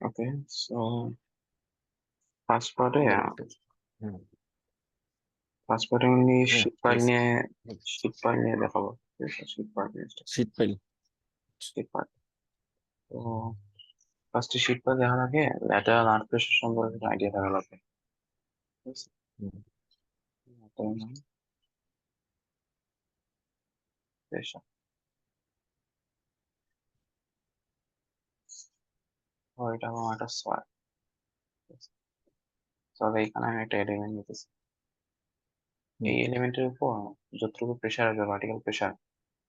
ওকে, so first পার্টে হুম, আমি হ্যাঁ শীত ঠিক পার্ট আছে। নিয়ে দেখাবো। ঠিক আছে, শীত পাইল। শীত পার্ট। তো ফার্স্টে শীত পার্ট দেখার আগে ল্যাটারাল আর্ট প্রেশার সম্পর্কে একটা আইডিয়া থাকা লাগবে। ঠিক আছে, হুম, lateral pressure। তো এটা আমার একটা সোয়ার। তবে এখানে আমি একটা এলিমেন্ট নিতেছি। হুম, এই এলিমেন্টের উপর যতটুকু প্রেশার আছে, ভার্টিক্যাল প্রেশার,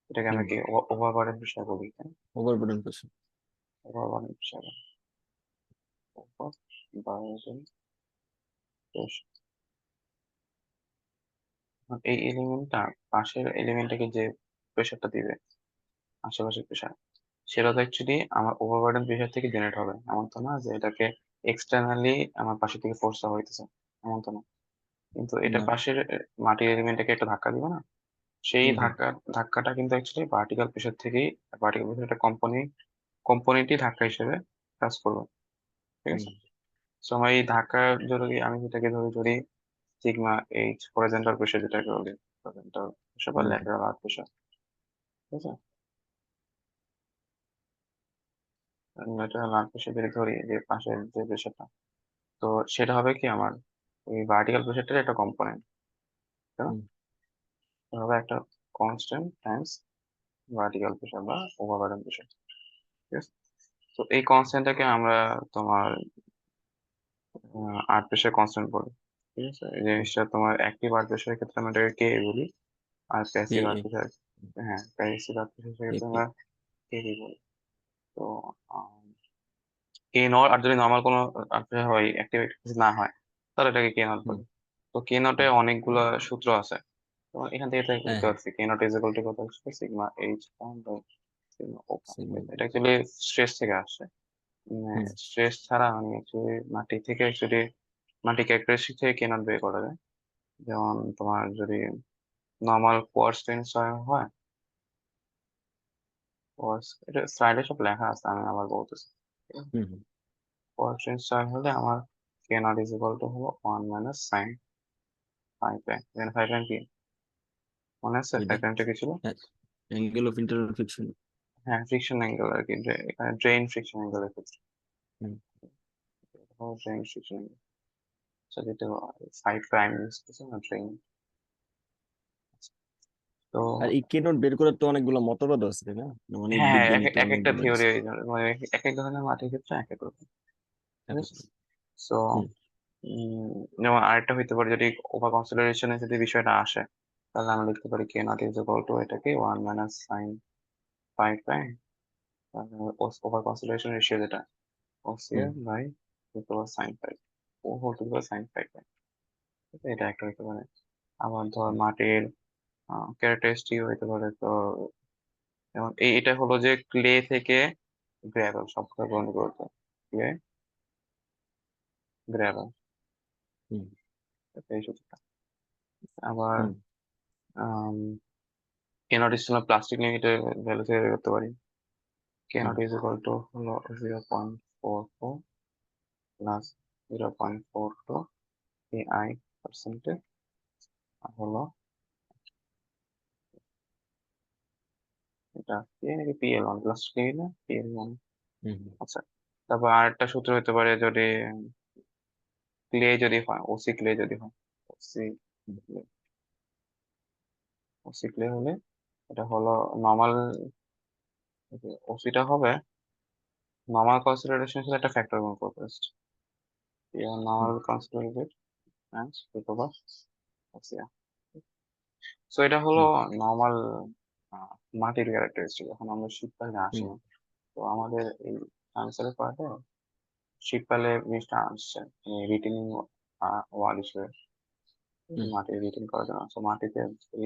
এটাকে আমরা হুম। কি ওভারবার্ডেন প্রেশার বলি। Overburden pressure. Overburden pressure, overburden pressure. এই এলিমেন্টটা পাশের এলিমেন্টটাকে যে প্রেশারটা দিবে, আশেপাশের প্রেশার, সেটা তো অ্যাকচুয়ালি আমার ওভারবার্ডেন প্রেশার থেকে জেনারেট হবে। এমন তো না যে এটাকে এক্সটার্নালি আমার পাশে থেকে ফোর্স দেওয়া হইতেছে, এমন তো না। কিন্তু এটা না। পাশের মাটির এলিমেন্টটাকে একটা ধাক্কা দিবে না, সেই হুম, হুম, ধাক্কাটা কিন্তু অ্যাকচুয়ালি ভার্টিক্যাল প্রেশার থেকেই, ভার্টিক্যাল প্রেশার একটা কম্পোনেন্টই ধাক্কা হিসেবে কাজ করবে। ঠিক হুম, আছে, সো আমার এই ধাক্কা যদি আমি যেটাকে ধরি সিগমা এইচ হরিজন্টাল প্রেশার, যেটাকে বলি হরিজন্টাল প্রেশার বা হুম, ল্যাটারাল আর্ক প্রেশার। ঠিক আছে, ল্যাটারাল আর্ক প্রেশার যদি ধরি যে পাশের যে প্রেশারটা, তো সেটা হবে কি আমার ওই ভার্টিক্যাল প্রেশারটার একটা কম্পোনেন্ট। তাই না? হুম, এটা হবে একটা কনস্ট্যান্ট টাইমস ভার্টিক্যাল প্রেশার বা ওভারবার্ডেন প্রেশার। ঠিক আছে, তো এই কনস্ট্যান্টটাকে আমরা তোমার আর্ট প্রেশার কনস্ট্যান্ট বলি। ঠিক আছে, এই হুম। জিনিসটা তোমার অ্যাক্টিভ আর্ট প্রেশারের ক্ষেত্রে আমরা এটাকে কে বলি, আর কে প্যাসিভ আর্ট এ প্রেশার, হ্যাঁ প্যাসিভ আর্ট প্রেশারের কে ক্ষেত্রে পি। আমরা কে বলি। তো কে নট, আর যদি নর্মাল কোনো আর্ট প্রেশার হয়, অ্যাক্টিভ না হয়, তাহলে এটাকে কে নট হুম, বলি। তো কে নটে হুম। অনেকগুলো সূত্র আছে। তো এখান থেকে এটা হ্যাঁ, লিখতে হ্যাঁ। পারছি K naught is equal to কত হচ্ছে sigma h by sigma open. Sigma. এটা অ্যাকচুয়ালি স্ট্রেস থেকে আসছে। হুম, স্ট্রেস ছাড়া মানে অ্যাকচুয়ালি মাটি থেকে অ্যাকচুয়ালি মাটি ক্যারেক্টারিস্টিক থেকে কে নট বের করা যায়। যেমন তোমার যদি নর্মাল কোয়ার্টজ টেন্সর হয়, কোয়ার্টজ এটা স্লাইডে সব লেখা আছে, আমি আবার বলতেছি। হুম, হুম। কোয়ার্টজ টেন্সর হলে আমার কে নট ইজ ইকুয়াল টু হলো 1 - sin 5 প্রাইম। এখানে 5 প্রাইম কি মনে আছে? এটা 5 প্রাইমটা কি ছিল? হ্যাঁ, অ্যাঙ্গেল অফ ইন্টারফিকশন। হ্যাঁ, ফ্রিকশন অ্যাঙ্গেল আর কি, এখানে ড্রেন ফ্রিকশন অ্যাঙ্গেলের ক্ষেত্রে হুম। ড্রেন ফ্রিকশন অ্যাঙ্গেল, যেটা 5 প্রাইম ইউজ করছে না ড্রেন। তো আর এই কে নোট বের করার তো অনেকগুলো মতবাদ আছে, তাই না? অনেক হ্যাঁ, হ্যাঁ, বিজ্ঞানী তো এক অনেক একটা বলে থিওরি, দিচ্ছে। মানে এক এক ধরনের মাটির ক্ষেত্রে এক এক রকম। ঠিক আছে, সো হুম, যেমন আরেকটা হইতে পারে, যদি ওভার কনসিডারেশনে যদি বিষয়টা আসে, তাহলে আমরা লিখতে পারি k naught is equal to এটাকে 1 - sin 5 prime over consolidation ratio, যেটা হুম, ওসিআর বাই sin 5, ও হোল টু sin 5 প্রাইম। এটা একটা হইতে পারে। আবার ধর হুম, মাটির ক্যারেক্টারিস্টিক হইতে পারে। তো যেমন এটা হলো যে ক্লে থেকে গ্রাভেল, সবগুলো গ্রহণ করতে ক্লে গ্রাভেল, হুম, এই সূত্রটা। আবার হুম, এনঅডিশনাল প্লাস্টিক লিমিটের ভ্যালু থেকে বের করতে পারি। কে হুম, নট ইজ ইকুয়াল টু হলো 0.44 প্লাস 0.42 AI পার্সেন্টেজ হলো, এটা কে নাকি PL1 প্লাস কে না PL1। হুম, আচ্ছা, তারপর আরেকটা সূত্র হতে পারে, যদি ক্লে যদি হয়, ওসি ক্লে যদি হয়, ওসি হুম, ওসি ক্লে হলে এটা হলো নর্মাল, ওসিটা হবে নর্মাল কনসিডারেশন সাথে একটা ফ্যাক্টর গুণ করবে। Hmm, normal consolidated and root over OCR. So এটা হলো হুম, নর্মাল মাটির ক্যারেক্টারিস্টিক। এখন আমরা শীতকালে আসি হুম, না, তো আমাদের এই আনসারের পার্টে শীতকালে জিনিসটা আসছে রিটেনিং ওয়াল হিসেবে, হুম, মাটি রিটেন করার জন্য। তো মাটিতে এই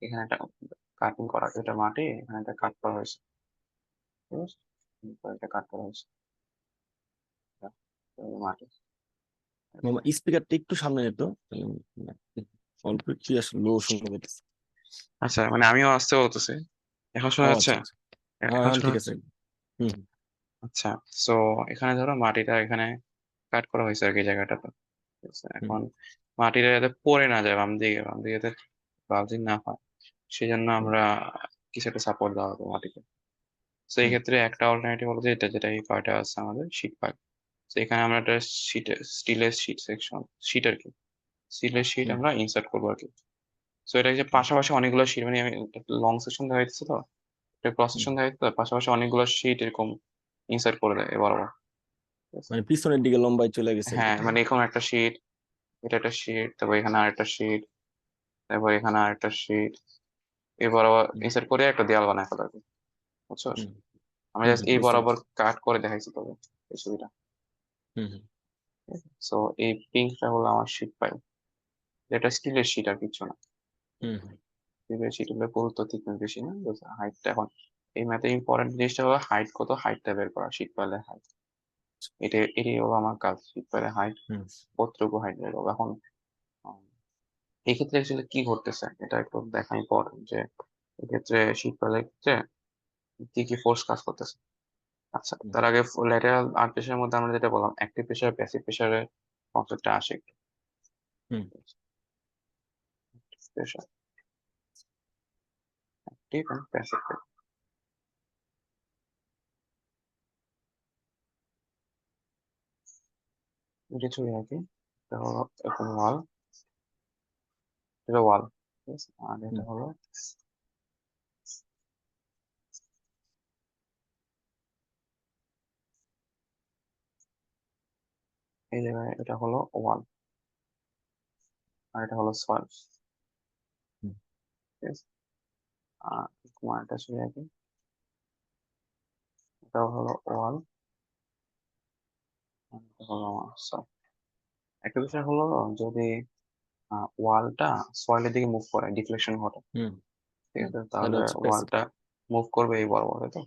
এখানে একটা কাটিং করা, এটা মাটি, এখানে একটা কাট করা হয়েছে। ঠিক আছে, এটা কাট করা হয়েছে, এটা, তো এই মাটি। মামা স্পিকারটা একটু সামনে যেত, অল্প একটু আসলে লো শোনা যাইতেছে। আচ্ছা, মানে আমিও আসতে বলতেছি, এখন ও শোনা যাচ্ছে? আচ্ছা, আচ্ছা। হ্যাঁ, এখন এখন শোনা ঠিক যাচ্ছে? আছে। হুম, আচ্ছা, সো এখানে ধরো মাটিটা এখানে কাট করা হয়েছে আর কি জায়গাটাতে, ঠিক আছে? হুম এখন মাটিটা যাতে পড়ে না যায় বাম দিকে যাতে বালজিং না হয়, সেই জন্য হুম আমরা কিছু একটা সাপোর্ট দেওয়া হবে মাটিতে। তো এই হুম ক্ষেত্রে একটা অল্টারনেটিভ হলো যে এটা, যেটা এই পার্টে আছে আমাদের শীট পাইপ। তো এখানে আমরা একটা স্টিলের শীট সেকশন, শীট আর কি, স্টিলের শীট হুম আমরা ইনসার্ট করবো আর কি। তো এটা যে পাশাপাশি অনেকগুলো শীট, মানে আমি লং সেকশন দেখা যাচ্ছে তো, এটা ক্রস হুম। সেকশন দেখা যাচ্ছে তো, পাশাপাশি অনেকগুলো শীট এরকম ইনসার্ট করে দেয় বরাবর, ঠিক আছে? মানে পিছনের দিকে লম্বায় চলে গেছে আর কি। হ্যাঁ, মানে এরকম একটা শীট, এটা একটা শীট, তারপর এখানে আরেকটা শীট, তারপর এখানে আরেকটা শীট, এই বরাবর হুম ইনসার্ট করে একটা দেয়াল বানায় ফেলা আর কি, বুঝছো? হুম আমি হুম জাস্ট হুম, এই বুঝতে বরাবর পারছি। কাট করে দেখাইছি তবে এই ছবিটা। হুম হুম সো এই পিঙ্কটা হলো আমার শীট পাইপ, এটা স্টিলের শীট আর কিছু না। হুম হুম স্টিলের শীট হলে পুরুত্ব থিকনেস বেশি না, হাইটটা এখন এই ম্যাথে ইম্পর্টেন্ট জিনিসটা হলো হাইট কত, হাইটটা বের করা, শীট পাইলে হাইট, এটাই হলো আমার কাজ, শীট পাইলে হাইট হুম কতটুকু হাইট বের করবো। এখন উম, এই ক্ষেত্রে অ্যাকচুয়ালি কি ঘটতেছে এটা একটু দেখা ইম্পর্টেন্ট, যে এক্ষেত্রে শীট পাইলের ক্ষেত্রে কি কি ফোর্স কাজ করতেছে। আচ্ছা, হুম তার আগে ল্যাটেরাল আর্ট প্রেসারের মধ্যে আমরা যেটা বললাম অ্যাক্টিভ প্রেসার প্যাসিভ প্রেসারের কনসেপ্টটা আসে একটু। হুম। প্রেসার, অ্যাক্টিভ এন্ড প্যাসিভ, কিছুই আর কি। এটা হলো এখন ওয়াল, এটা ওয়াল, ঠিক আছে? আর এটা হুম হলো এই জায়গায়, এটা হলো ওয়াল, আর এটা হলো সয়েল, হুম ঠিক আছে? আর এটা ছিল আর কি, এটা হলো ওয়াল, আর এটা হলো আমার সয়েল। একটা বিষয় হলো, যদি ওয়ালটা সয়েলের দিকে মুভ করে, ডিফ্লেকশন ঘটে, হুম ঠিক হুম। আছে? তাহলে তাহলে হচ্ছে প্যাসিভ। ওয়ালটা মুভ করবে এই বরাবর, তাই তো?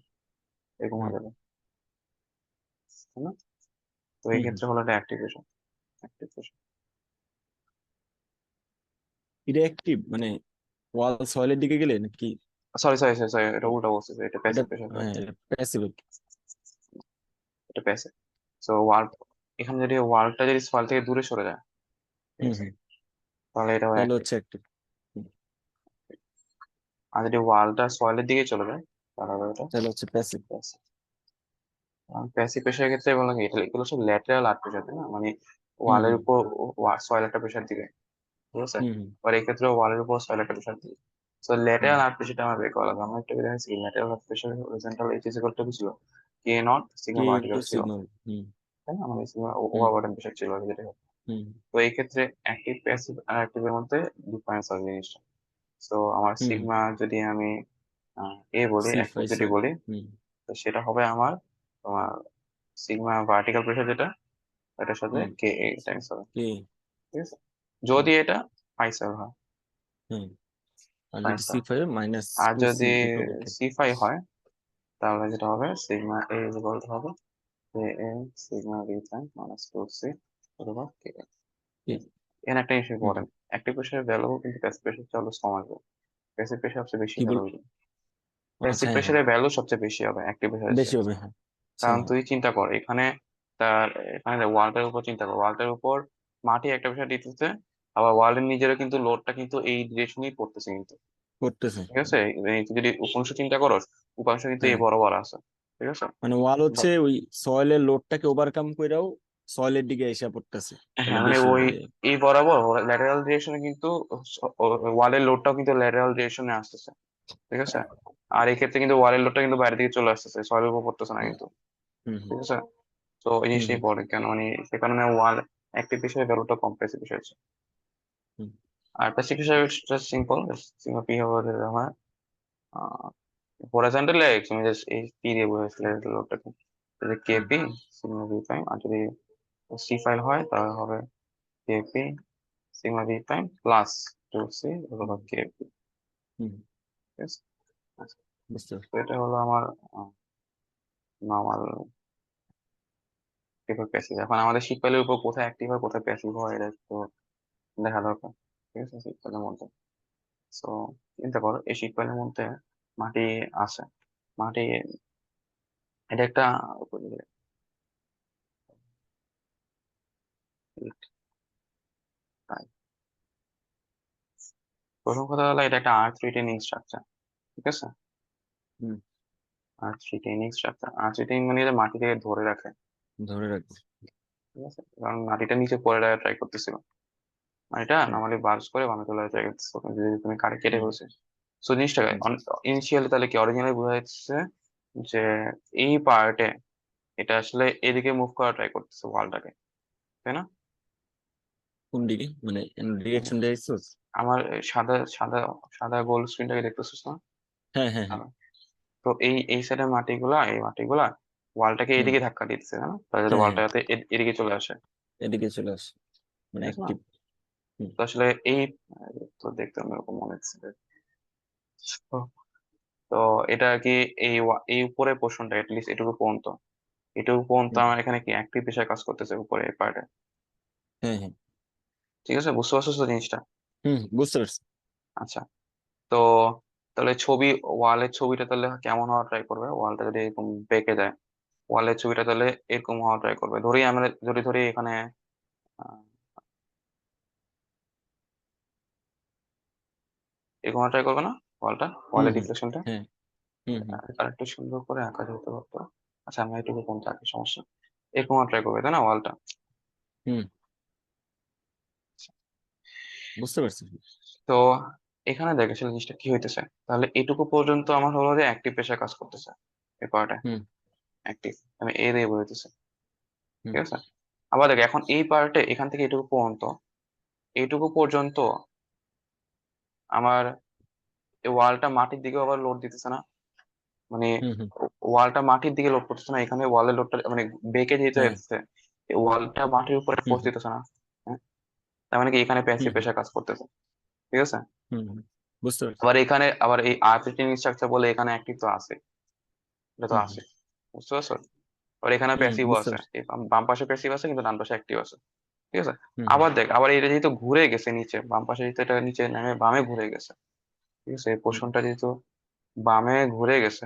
এরকম হুম হয়ে যাবে, তাই না? তো এই হুম হুম। ক্ষেত্রে হলো এটা অ্যাক্টিভেশন, অ্যাক্টিভেশন। এটা অ্যাক্টিভ মানে ওয়াল সয়েলের দিকে গেলে নাকি? সরি সরি সরি সরি, এটা উল্টা বলছি, এটা এটা প্যাসিভ প্রেশার, হ্যাঁ প্যাসিভ। এটা প্যাসিভ। সো ওয়াল, এখানে যদি ওয়ালটা যদি সয়েল থেকে দূরে সরে যায়, ঠিক হুম আছে, হুম। তাহলে এটা তাহলে অ্যাক্টিভ। হচ্ছে অ্যাক্টিভ। হুম। আর যদি ওয়ালটা সয়েলের দিকে চলে যায়, তাহলে হবে এটা তাহলে হচ্ছে প্যাসিভ। প্যাসিভ। প্যাসিভ প্রেশারের ক্ষেত্রে বলা কি, এটা এগুলো সব ল্যাটেরাল আর্ট প্রেশার, তাই না? মানে হুম ওয়ালের হুম উপর সয়েল একটা প্রেশার দিবে, ঠিক আছে? হুম হুম আর এই ক্ষেত্রে ওয়ালের উপর সয়েল একটা প্রেশার দিবে। সো হুম। ল্যাটেরাল আর্ট প্রেশারটা আমার বের করা লাগবে। আমরা একটা দেখেছি lateral earth pressure horizontal h is equal to ছিল k naught k sigma into vertical ছিল, সিগমা। হুম তাই না? মানে সিগমা হুম ওভারবার্ডেন প্রেশার ছিল আর কি, যেটা। হুম তো এই ক্ষেত্রে অ্যাক্টিভ প্যাসিভ আর অ্যাক্টিভের মধ্যে ডিফারেন্স আছে জিনিসটা। তো আমার হুম হুম। সিগমা যদি আমি এ বলি, সি অ্যাক্টিভ ফাই যদি সয়েল। বলি, হুম তো সেটা হবে আমার তোমার সিগমা ভার্টিক্যাল প্রেশার যেটা, এটার সাথে হুম। কে এ টাইমস হবে, কে। ঠিক আছে? হুম যদি এটা পাইসেল হয়, হুম। আর যদি সি পাইসেল। ফাই মাইনাস আর টু সি যদি দুটো দেখে। সি ফাই হয়, তাহলে যেটা হবে সিগমা এ ইকুয়াল টু হবে k a sigma v prime minus two c অথবা কে এ। কে। এখানে একটা জিনিস হুম হুম। ইম্পর্টেন্ট, অ্যাক্টিভ প্রেশারের ভ্যালু কিন্তু প্যাসিভ প্রেশার চেয়ে অলওয়েজ কম আসবে, প্যাসিভ প্রেশার সবচেয়ে বেশি কি বল? ভ্যালু হবে, ও প্যাসিভ আচ্ছা হ্যাঁ হ্যাঁ। প্রেশারের ভ্যালু সবচেয়ে বেশি হবে অ্যাক্টিভ প্রেশারের বেশি চেয়ে। হবে হ্যাঁ। আচ্ছা কারণ হ্যাঁ। তুই চিন্তা কর এখানে, তার এখানে ওয়ালটার উপর চিন্তা কর, ওয়ালটার উপর মাটি একটা প্রেশার দিতেছে, আবার ওয়ালের নিজেরও কিন্তু লোডটা কিন্তু এই ডিরেকশনেই পড়তেছে কিন্তু, করতেছে। ঠিক আছে? এই তুই যদি উপাংশ চিন্তা করস, উপাংশ কিন্তু এই হ্যাঁ বরাবর আছে, ঠিক আছে? মানে ওয়াল হচ্ছে বা- ওই সয়েলের লোডটাকে ওভারকাম কইরাও সয়েলের দিকে এসে পড়তেছে। তাহলে হ্যাঁ, মানে বেশি ওই হবে রে। এই বরাবর ল্যাটেরাল ডিরেকশনে কিন্তু ওয়ালের লোডটাও কিন্তু ল্যাটেরাল ডিরেকশনে আসতেছে, ঠিক আছে? আর এই ক্ষেত্রে কিন্তু ওয়ালের লোডটা কিন্তু বাইরে দিকে চলে আসতেছে, সয়েলের উপর পড়তেছে না হুম কিন্তু, হুম ঠিক আছে? তো এই হুম জিনিসটাই হুম পড়ে কেন, মানে সে কারণে ওয়াল অ্যাক্টিভ হিসেবে ভ্যালুটা কমপ্লেক্স হিসেবে। হুম আর প্যাসিভ হিসেবে জাস্ট সিম্পল, সিম্পল পি হবে আমার হরাইজন্টাল এক্স, আমি জাস্ট এই পি দিয়ে বোঝাচ্ছি লোডটাকে, যদি hmm kp sigma v prime, আর যদি সি ফাইল হয় তাহলে হবে kp sigma v prime plus two c hmm অথবা কেপি, হুম। ঠিক আছে? আচ্ছা, বুঝতে পারছি। তো এটা হলো আমার নর্মাল পেপার প্যাসিভ। এখন আমাদের শীট ফাইলের উপর কোথায় অ্যাক্টিভ হয় কোথায় প্যাসিভ হয় এটা তো দেখা দরকার, ঠিক আছে? শীট ফাইলের মধ্যে, তো চিন্তা করো এই শীট ফাইলের মধ্যে মাটি আছে, মাটি এটা একটা প্রথম কথা হলো এটা একটা আর্থ রিটেনিং স্ট্রাকচার, ঠিক আছে? হুম, আর্থ রিটেনিং স্ট্রাকচার, আর্থ রিটেনিং মানে এটা মাটি থেকে ধরে রাখে, ধরে রাখবো। ঠিক আছে? কারণ মাটিটা নিচে পড়ে রাখা ট্রাই করতেছিল, মাটিটা হুম, নর্মালি বার্স করে বামে তোলা ট্রাই করতেছিল, কিন্তু যদি তুমি কাটে কেটে হুম, ফেলছে। সো জিনিসটা হুম। ইনিশিয়ালি তাহলে কি অরিজিনালি বোঝা যাচ্ছে যে এই পার্টে এটা আসলে এদিকে মুভ করা ট্রাই করতেছে ওয়ালটাকে, তাই না? কোন দিকে মানে মানে ডিরেকশন দেখছিস? আমার সাদা সাদা সাদা গোল স্ক্রিনটাকে দেখতেছিস না? হ্যাঁ, হ্যাঁ, হ্যাঁ। ভালো। তো এই সাইডের মাটিগুলা, এই মাটিগুলা ওয়ালটাকে হুম, এদিকে ধাক্কা দিচ্ছে, না তাহলে যাতে হ্যাঁ, হ্যাঁ, ওয়ালটা যাতে এদিকে চলে আসে, এদিকে চলে আসে, মানে ঠিক আছে না? অ্যাক্টিভ। হুম, তো আসলে এই তো দেখতে এরকম মনে হচ্ছে। তো তো এটা আর কি এই উপরের পোর্শনটা এটলিস্ট এটুকু পর্যন্ত হুম, আমার এখানে কি অ্যাক্টিভ প্রেসার কাজ করতেছে উপরে এই পার্টে, হ্যাঁ, হ্যাঁ। ঠিক আছে? বুঝতে পারছো তো জিনিসটা? হুম, বুঝতে পারছি। আচ্ছা। তো তাহলে ওয়ালের ছবিটা তাহলে কেমন হওয়া ট্রাই করবে, ওয়ালটা যদি এরকম বেঁকে যায়, ওয়ালের ছবিটা তাহলে এরকম হওয়া ট্রাই করবে, ধরি আমরা ধরি এখানে আহ, এরকম ট্রাই করবে না ওয়ালটা, হুম, ওয়ালের হুম, রিফ্লেকশনটা হ্যাঁ, হুম, হুম, আর একটু সুন্দর করে আঁকা যেতে পারতো। আচ্ছা আমরা এটুকু কম থাকে সমস্যা, এরকম ট্রাই করবে তাই না ওয়ালটা? হুম, বুঝতে পারছি। তো এখানে দেখ আসলে জিনিসটা কি হইতেছে, তাহলে এটুকু পর্যন্ত আমার হলো যে অ্যাক্টিভ প্রেসার কাজ করতেছে এই পার্টে, হুম, অ্যাক্টিভ আমি এ দিয়ে বলতেছে, হুম, ঠিক আছে? আবার দেখ এখন এই পার্টে এখান থেকে এইটুকু পর্যন্ত আমার এই ওয়ালটা মাটির দিকে আবার লোড দিতেছে না, মানে হুম, হুম, ওয়ালটা মাটির দিকে লোড করতেছে না, এখানে ওয়ালের লোডটা মানে বেঁকে যেতে হ্যাঁ, যাচ্ছে, এই ওয়ালটা মাটির উপরে হুম, ফোর্স দিতেছে না। হ্যাঁ? তার মানে কি এখানে হুম, প্যাসিভ হুম, প্রেসার কাজ করতেছে, ঠিক আছে? হুম, হুম, বুঝতে পারছি। আবার এই আর্থিং স্ট্রাকচার বলে এখানে অ্যাক্টিভ তো আছে, এটা তো হুম, হুম, আছে, বুঝতে পারছো? আর এখানে হুম, প্যাসিভও বুঝতে আছে, পারছি। এই বাম পাশে প্যাসিভ আছে কিন্তু ডান পাশে অ্যাক্টিভ আছে, ঠিক আছে? হুম, হুম, আবার দেখ আবার এটা যেহেতু ঘুরে গেছে নিচে, বাম পাশে যেহেতু এটা নিচে নেমে বামে ঘুরে গেছে, ঠিক আছে? এই হুম, পোর্শনটা যেহেতু বামে ঘুরে গেছে,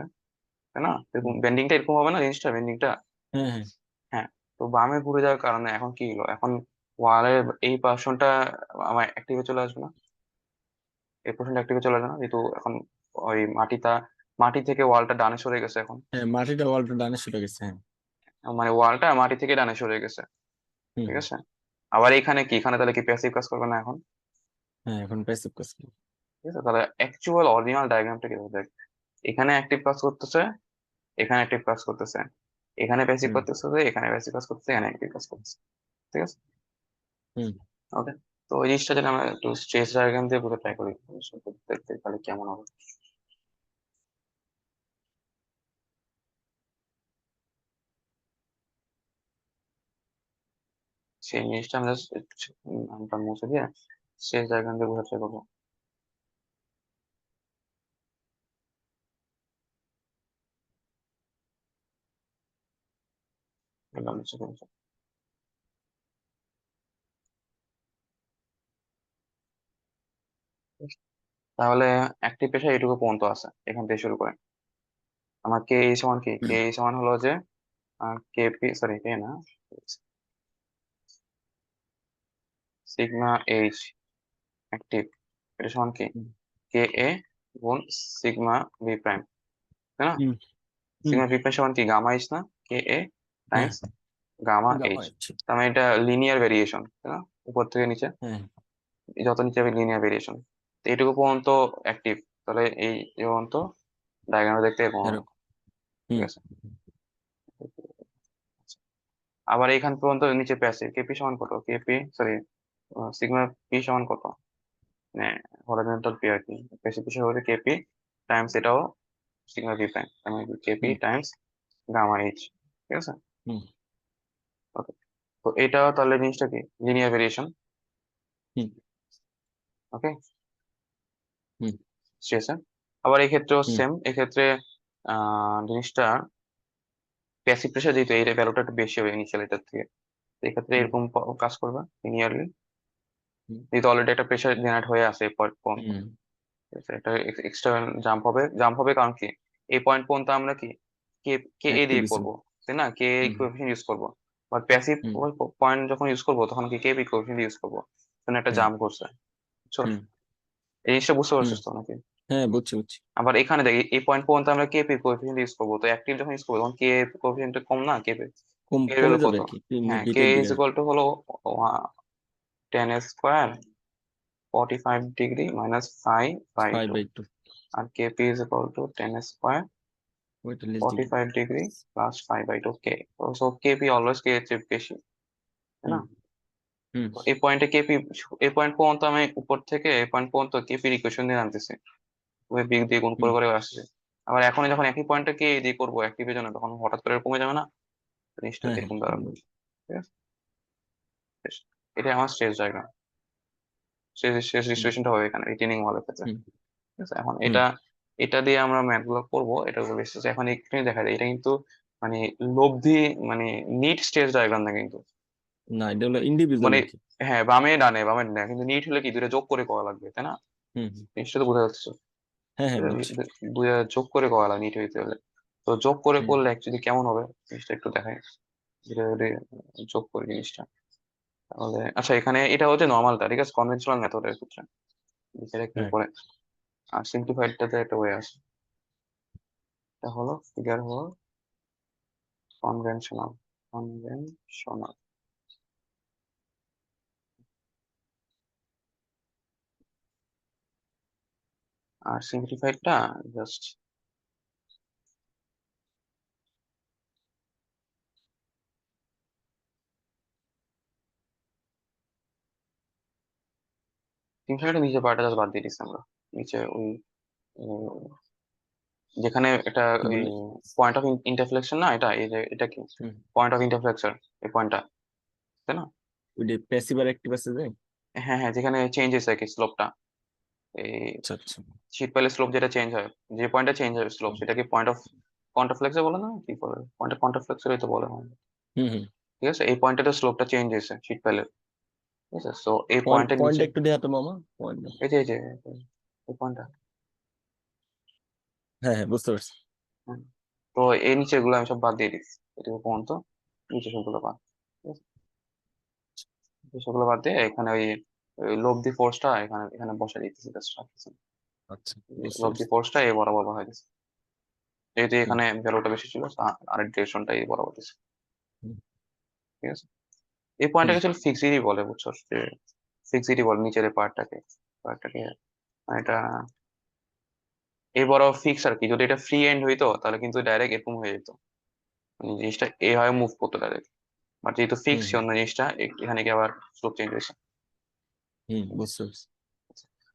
তাই না? এরকম হুম, বেন্ডিংটা এরকম হবে না জিনিসটা, বেন্ডিংটা। হ্যাঁ, হ্যাঁ, হ্যাঁ। তো বামে ঘুরে যাওয়ার কারণে এখন কি হলো, এখন ওয়ালের এই পোর্শনটা আমার অ্যাক্টিভে চলে আসবে না, এই পোর্শনটা অ্যাক্টিভে চলে আসবে না যেহেতু এখন ওই মাটি থেকে ওয়ালটা ডানে সরে গেছে এখন, হ্যাঁ, মাটিটা ওয়ালটা ডানে সরে গেছে, হ্যাঁ। মানে ওয়ালটা মাটি থেকে ডানে সরে গেছে, হুম, ঠিক হুম, আছে? আবার এখানে কি, এখানে তাহলে কি প্যাসিভ কাজ করবে না এখন, হ্যাঁ, এখন প্যাসিভ কাজ করে। ঠিক আছে? তাহলে অ্যাকচুয়াল অরিজিনাল ডায়াগ্রামটা কি দেখ, এখানে অ্যাক্টিভ কাজ করতেছে, এখানে অ্যাক্টিভ কাজ করতেছে, এখানে প্যাসিভ হুম, করতেছে, এখানে প্যাসিভ কাজ করতেছে, এখানে অ্যাক্টিভ কাজ করতেছে, ঠিক আছে? হুম, ওকে। তো ওই জিনিসটা যদি আমরা একটু স্ট্রেস ডায়াগ্রাম দিয়ে বুঝে ট্রাই করি দেখতে তাহলে কেমন হবে, সেই জিনিসটা আমরা নামটা মুছে দিয়ে স্ট্রেস ডায়াগ্রাম দিয়ে বোঝার ট্রাই করবো। এগুলো মুছে ফেলছি। তাহলে অ্যাক্টিভ প্রেশার এটুকু পর্যন্ত আছে এখান থেকে শুরু করে, আমার কে এই সমান কি, কে হুম, এই সমান হলো যে কেপি সরি কে না, সিগমা এইচ অ্যাক্টিভ, এটা সমান কি, হুম, কে এ গুণ সিগমা বি প্রাইম, তাই না? হুম, হুম, সিগমা বি প্রাইম সমান কি গামা এইচ না, কে এ হ্যাঁ, টাইমস গামা গামা এইচ। আছে। তার মানে এটা লিনিয়ার ভেরিয়েশন, তাই না? উপর থেকে নিচে, হ্যাঁ, যত নিচে যাবে লিনিয়ার ভেরিয়েশন, তো এইটুকু পর্যন্ত অ্যাক্টিভ, তাহলে এই এ পর্যন্ত ডায়াগ্রামে দেখতে এরকম হবে, এরকম। ঠিক হুম, আছে? আবার এইখান পর্যন্ত নিচে প্যাসিভ, কেপি সমান কত, কেপি সরি সিগমা পি সমান কত, মানে হরাইজন্টাল পি আর কি, প্যাসিভ হিসেবে হচ্ছে কেপি টাইমস এটাও সিগমা পি প্রাইম, তার মানে কেপি হুম, টাইমস গামা এইচ, ঠিক আছে? হুম, ওকে। তো এটাও তাহলে জিনিসটা কি লিনিয়ার ভেরিয়েশন, হুম, ওকে, হুম, স্ট্রেসে। আবার এই ক্ষেত্রেও হুম, সেম, এক্ষেত্রে জিনিসটা প্যাসিভ প্রেসার যেহেতু এই ভ্যালুটা একটু বেশি হবে ইনিশিয়াল এটার থেকে, তো এক্ষেত্রে হুম, এরকম কাজ করবে লিনিয়ারলি, হুম, যেহেতু অলরেডি একটা প্রেসার জেনারেট হয়ে আছে পয়েন্ট, হুম, ঠিক আছে? এটা এক্সট্রা জাম্প হবে কারণ কি এই পয়েন্ট পর্যন্ত আমরা কি কে কে এ একটা দিয়ে দিছে। করবো, তাই না? কে হুম ইকুয়েশন ইউজ করবো। বাট প্যাসিভ হুম পয়েন্ট যখন ইউজ করবো তখন কি কে ইকুয়েশন ইউজ করবো। এখানে একটা হ্যাঁ জাম্প করছে, বুঝছো? হুম এই জিনিসটা বুঝতে হুম পারছিস তো নাকি? হ্যাঁ বুঝছি বুঝছি। আবার এখানে দেখ এই পয়েন্ট পর্যন্ত আমরা কে কোএফিসিয়েন্ট ইউজ করবো, তো অ্যাক্টিভ যখন ইউজ করবো তখন কে কোএফিসিয়েন্ট কম না, কে এর কমে ভ্যালু যাবে কত? আর কি হ্যাঁ, কে নিচের ইজ দিকে। ইকুয়াল টু হলো 10 স্কোয়ার 45 ডিগ্রি মাইনাস 5/2, 5/2, আর k p is equal to 10 square ওইটা less forty degree. Five degree plus 5/2 k. So k p always k এর চেয়ে বেশি, তাই না? হুম হুম তো এই পয়েন্টে কেপি, এই পয়েন্ট পর্যন্ত আমি উপর থেকে এই পয়েন্ট পর্যন্ত কেপির ইকুয়েশন দিয়ে আনতেছি, ওই বিগ দিয়ে গুণ করে হুম করে আসছে। আবার এখন যখন একই পয়েন্টটা কে দিয়ে করবো অ্যাক্টিভের জন্য, তখন হঠাৎ করে কমে যাবে না, জিনিসটা হ্যাঁ হ্যাঁ এরকম দাঁড়াবে। ঠিক আছে, বেশ। এটাই আমার স্টেজ ডায়াগ্রাম। শেষ হুম ডিস্ট্রিবিউশনটা হবে এখানে রিটেনিং ওয়ালের ক্ষেত্রে। হুম ঠিক আছে, এখন হুম এটা, এটা দিয়ে আমরা ম্যাথ গুলো করবো, এটা বেশি এখন একটু দেখা যায় এটা কিন্তু মানে লব্ধি, মানে নিট স্টেজ ডায়াগ্রাম না কিন্তু, না এটা হলো ইন্ডিভিজুয়াল মানে আর কি। হ্যাঁ বামে ডানে বামে ডানে, কিন্তু নিট হলে কি দুটো যোগ করে করা লাগবে, তাই না? হুম হুম, জিনিসটা তো বোঝা যাচ্ছে। হ্যাঁ হ্যাঁ বুঝছি। দুইটা যোগ করে করা লাগে নিট হইতে হলে। তো যোগ করে হুম করলে অ্যাকচুয়ালি কেমন হবে জিনিসটা একটু দেখাই, যেটা যদি যোগ করি জিনিসটা, তাহলে আচ্ছা এখানে এটা হচ্ছে নর্মালটা, ঠিক আছে, কনভেনশনাল মেথডের ক্ষেত্রে যেটা কি হ্যাঁ করে। আর সিম্পলিফাইডটাতে একটা ওয়ে আছে, এটা হলো ফিগার হলো কনভেনশনাল, কনভেনশনাল। আর সিম্পলিফাইডটা জাস্ট, সিম্পলিফাইডটা নিচে পার্টটা জাস্ট বাদ দিয়ে দিচ্ছি আমরা, নিচে ওই উম, যেখানে এটা কি ওই বললে? পয়েন্ট অফ ইন্টারফ্লেকশন না, এটা এই যে এটা কি হুম পয়েন্ট অফ ইন্টারফ্লেকশন, এই পয়েন্টটা, তাই না? ওই যে প্যাসিভ আর অ্যাক্টিভ আছে যে। হ্যাঁ হ্যাঁ, যেখানে চেঞ্জেস হয় কি স্লোপটা, এই আচ্ছা আচ্ছা। শীট পাইলে স্লোপ যেটা চেঞ্জ হয়, যে পয়েন্টটা চেঞ্জ হয় স্লোপ, হুম সেটাকে পয়েন্ট অফ কন্ট্রাফ্লেক্সে বলে না, কি বলে, পয়েন্ট অফ কন্ট্রাফ্লেক্সেরই তো বলে হয়। হুম হুম। ঠিক আছে, এই পয়েন্টটাতে স্লোপটা চেঞ্জ হয়েছে শীট পাইলে। ঠিক আছে, সো এই পয়েন্ট পয়েন্টের পয়েন্ট নিচে, একটু দেয়া তো মামা পয়েন্ট। এই যে এই পয়েন্টটা, হ্যাঁ হ্যাঁ বুঝতে পারছি। তো এই নিচে গুলো আমি সব বাদ দিয়ে দিচ্ছি, এটুকু পর্যন্ত নিচে সবগুলো বাদ, ঠিক আছে? নিচে সবগুলো বাদ দিয়ে এখানে ওই লোভ দি ফোর্সটা এখানে এখানে বসাই দিতেছি, জাস্ট রাখতেছি। আচ্ছা বুঝতে লোভ দি পারছি। ফোর্সটা এই বরাবর বসাই দিচ্ছি, যেহেতু হুম এখানে ভ্যালুটা বেশি ছিল, আরেক ডিরেকশনটা এই বরাবর দিচ্ছি। হুম ঠিক আছে, এই হুম পয়েন্টটাকে আসলে ফিক্সিডই বলে, বুঝছো, যে ফিক্সিডই বলে নিচের পার্টটাকে মানে এটা এই বড় ফিক্স আর কি। যদি এটা ফ্রি এন্ড হইতো তাহলে কিন্তু ডাইরেক্ট এরকম হয়ে যেত, মানে জিনিসটা এভাবে মুভ করতো ডাইরেক্ট। বাট যেহেতু হুম ফিক্স হুম অন্য জিনিসটা এখানে কি আবার স্লোপ চেঞ্জ হয়েছে। বুঝতে পারছি।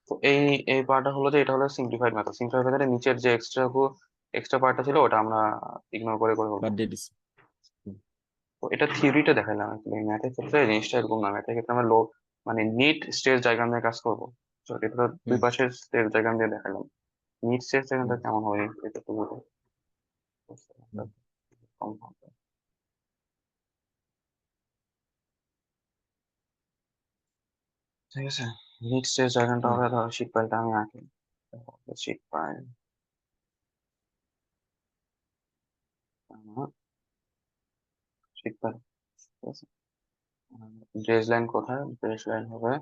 তো এই এই পার্টটা হলো যে এটা হলো সিম্পলিফাইড মেথড। সিম্পলিফাইড মেথডের নিচের যে এক্সট্রা পার্টটা ছিল ওটা আমরা ইগনোর করে করে ফেলবো। বাদ দিয়ে দিছি। হুম তো এটা থিওরিটা দেখাইলাম, ম্যাথের ক্ষেত্রে জিনিসটা এরকম না। ম্যাথের ক্ষেত্রে আমরা লো মানে নিট স্টেজ ডায়াগ্রাম দিয়ে কাজ করবো। তো এটা তো দুই হুম পাশের স্টেজ ডায়াগ্রাম দিয়ে দেখালাম, নিট স্টেজ হুম ডায়াগ্রামটা কেমন হবে এটা তো হুম কম হবে। ঠিক আছে, নিট স্টেজ ডায়াগ্রামটা হুম হবে, ধরো শীট ফাইলটা আমি আঁকি, শীট ফাইল, শীট ফাইল। ঠিক আছে, বেস লাইন কোথায়, বেস লাইন হবে